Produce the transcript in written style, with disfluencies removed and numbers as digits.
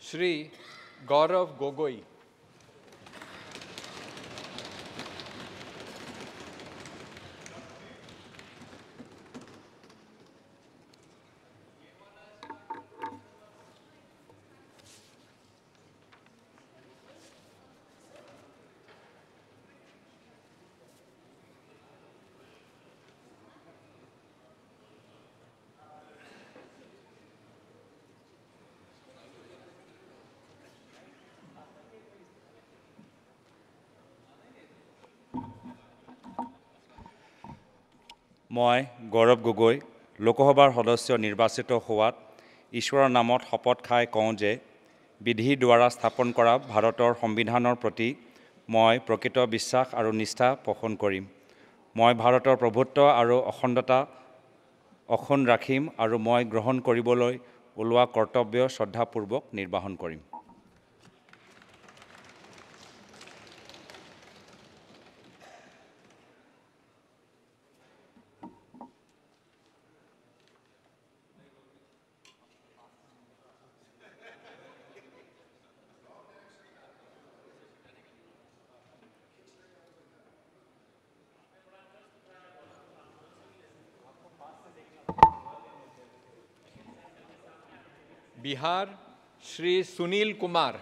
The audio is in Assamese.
Shri Gaurav Gogoi. মই গৌৰৱ গগৈ লোকসভাৰ সদস্য নিৰ্বাচিত হোৱাত ঈশ্বৰৰ নামত শপত খাই কওঁ যে বিধিৰ দ্বাৰা স্থাপন কৰা ভাৰতৰ সংবিধানৰ প্ৰতি মই প্ৰকৃত বিশ্বাস আৰু নিষ্ঠা পোষণ কৰিম। মই ভাৰতৰ প্ৰভুত্ব আৰু অখণ্ডতা অক্ষুণ্ণ ৰাখিম আৰু মই গ্ৰহণ কৰিবলৈ ওলোৱা কৰ্তব্য শ্ৰদ্ধাপূৰ্বক নিৰ্বাহন কৰিম। Bihar, Shri Sunil Kumar.